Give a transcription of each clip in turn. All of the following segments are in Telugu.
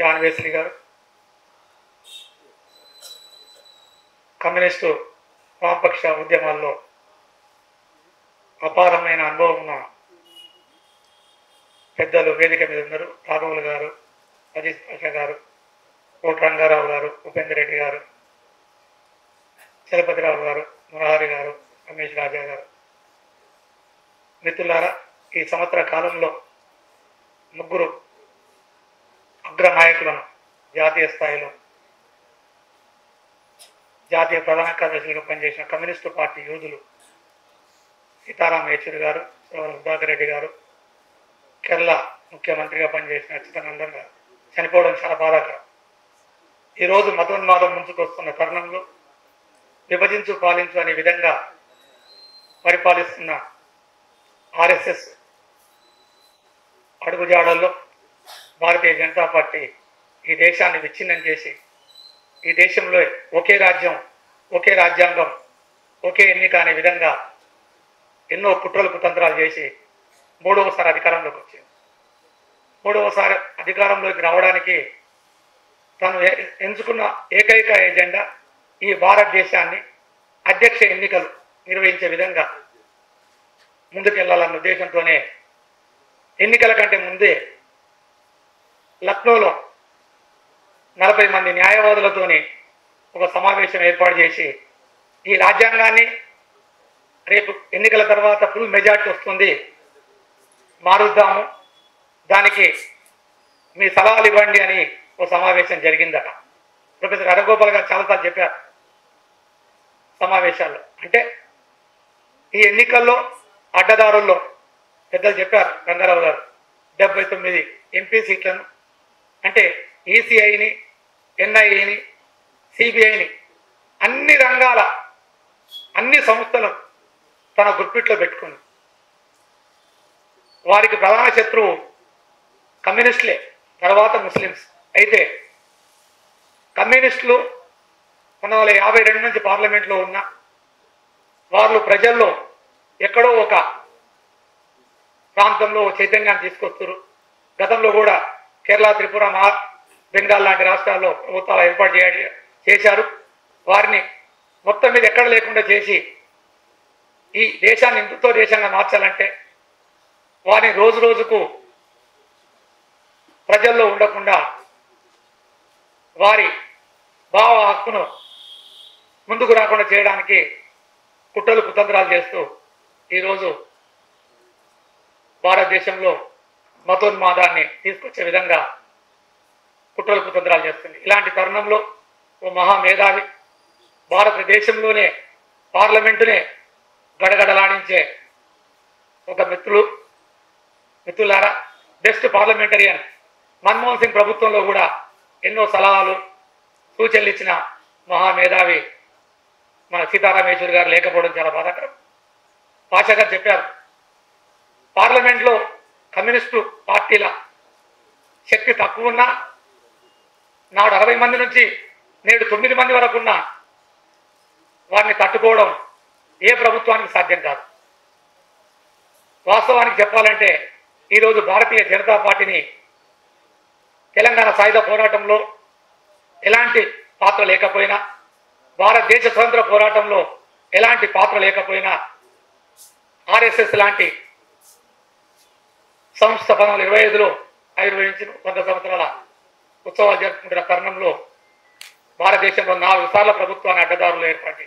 జాన్ వెస్లీ గారు, కమ్యూనిస్టు వామపక్ష ఉద్యమాల్లో అపారమైన అనుభవం ఉన్న పెద్దలు వేదిక మీద ఉన్నారు. రాఘవులు గారు, అజిత్ పాషా గారు, కోట రంగారావు గారు, ఉపేందర్ రెడ్డి గారు, చలపతిరావు గారు, మురహరి గారు, రమేష్ రాజా గారు. మిత్రులారా, ఈ సంవత్సర కాలంలో ముగ్గురు అగ్ర నాయకులను జాతీయ స్థాయిలో జాతీయ ప్రధాన కార్యదర్శులుగా పనిచేసిన కమ్యూనిస్టు పార్టీ యోధులు సీతారాం యేచూరి గారు, శ్రవణ సుధాకర్ రెడ్డి గారు, కేరళ ముఖ్యమంత్రిగా పనిచేసిన అచ్యుతానందన్ గారు చనిపోవడం చాలా బాధాకరం. ఈరోజు మతోన్మాదం ముంచుకొస్తున్న తరుణంలో విభజించు పాలించు అనే విధంగా పరిపాలిస్తున్న ఆర్ఎస్ఎస్ అడుగుజాడల్లో భారతీయ జనతా పార్టీ ఈ దేశాన్ని విచ్ఛిన్నం చేసి ఈ దేశంలో ఒకే రాజ్యం, ఒకే రాజ్యాంగం, ఒకే ఎన్నిక అనే విధంగా ఎన్నో కుట్రలు కుతంత్రాలు చేసి మూడవసారి అధికారంలోకి వచ్చింది. మూడవసారి అధికారంలోకి రావడానికి తను ఎంచుకున్న ఏకైక ఎజెండా ఈ భారతదేశాన్ని అధ్యక్ష ఎన్నికలు నిర్వహించే విధంగా ముందుకెళ్లాలన్న ఉద్దేశంతోనే ఎన్నికల కంటే ముందే లక్నోలో 40 మంది న్యాయవాదులతోని ఒక సమావేశం ఏర్పాటు చేసి ఈ రాజ్యాంగాన్ని రేపు ఎన్నికల తర్వాత ఫుల్ మెజార్టీ వస్తుంది, మారుద్దాము, దానికి మీ సలహాలు ఇవ్వండి అని ఒక సమావేశం జరిగిందట. ప్రొఫెసర్ హరగోపాల్ గారు చాలాసార్లు చెప్పారు సమావేశాల్లో. అంటే ఈ ఎన్నికల్లో అడ్డదారుల్లో పెద్దలు చెప్పారు, రంగారావు గారు 79 ఎంపీ సీట్లను, అంటే ఈసీఐని, ఎన్ఐఏని, సిబిఐని, అన్ని రంగాల అన్ని సంస్థలను తన గుర్పిట్లో పెట్టుకుంది. వారికి ప్రధాన శత్రువు కమ్యూనిస్టులే, తర్వాత ముస్లిమ్స్. అయితే కమ్యూనిస్టులు 1952 నుంచి పార్లమెంట్లో ఉన్న వాళ్ళు ప్రజల్లో ఎక్కడో ఒక ప్రాంతంలో చైతన్యాన్ని తీసుకొస్తారు. గతంలో కూడా కేరళ, త్రిపుర, బెంగాల్ లాంటి రాష్ట్రాల్లో ప్రభుత్వాలు ఏర్పాటు చేశారు. వారిని మొత్తం మీద ఎక్కడ లేకుండా చేసి ఈ దేశాన్ని హిందుత్వ దేశంగా మార్చాలంటే వారిని రోజు రోజుకు ప్రజల్లో ఉండకుండా వారి భావ హక్కును ముందుకు రాకుండా చేయడానికి కుట్రలు కుతంత్రాలు చేస్తూ ఈరోజు భారతదేశంలో మతోన్మాదాన్ని తీసుకొచ్చే విధంగా కుట్రలు కుతంత్రాలు చేస్తుంది. ఇలాంటి తరుణంలో ఓ మహామేధావి, భారతదేశంలోనే పార్లమెంటునే గడగడలాడించే ఒక మిత్రులారా, బెస్ట్ పార్లమెంటరియన్ మన్మోహన్ సింగ్ ప్రభుత్వంలో కూడా ఎన్నో సలహాలు సూచనలు ఇచ్చిన మహామేధావి మన సీతారాం యేచూరి గారు లేకపోవడం చాలా బాధాకరం. పాషా గారు చెప్పారు, పార్లమెంట్లో కమ్యూనిస్టు పార్టీల శక్తి తక్కువ ఉన్నా నాడు 60 మంది నుంచి నేడు 9 మంది వరకు ఉన్న వారిని తట్టుకోవడం ఏ ప్రభుత్వానికి సాధ్యం కాదు. వాస్తవానికి చెప్పాలంటే ఈరోజు భారతీయ జనతా పార్టీని తెలంగాణ సాయుధ పోరాటంలో ఎలాంటి పాత్ర లేకపోయినా, భారతదేశ స్వతంత్ర పోరాటంలో ఎలాంటి పాత్ర లేకపోయినా, ఆర్ఎస్ఎస్ లాంటి సంస్థ 1925లో ఆవిర్భవించిన 100 సంవత్సరాల ఉత్సవాలు జరుపుకుంటున్న తరుణంలో భారతదేశంలో 4 సార్ల ప్రభుత్వాన్ని అడ్డదారులు ఏర్పాటు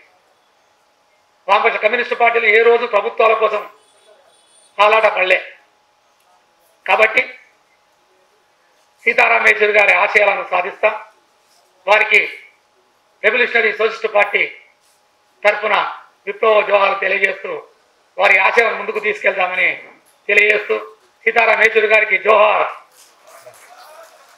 వామపక్ష కమ్యూనిస్టు పార్టీలు ఏ రోజు ప్రభుత్వాల కోసం హాలాట పడలే. కాబట్టి సీతారాం యేచూరి గారి ఆశయాలను సాధిస్తాం. వారికి రెవల్యూషనరీ సోషలిస్ట్ పార్టీ తరఫున విప్లవ జోహాలు తెలియజేస్తూ వారి ఆశయాలను ముందుకు తీసుకెళ్తామని తెలియజేస్తూ సీతారాం యేచూరి గారికి జోహార్.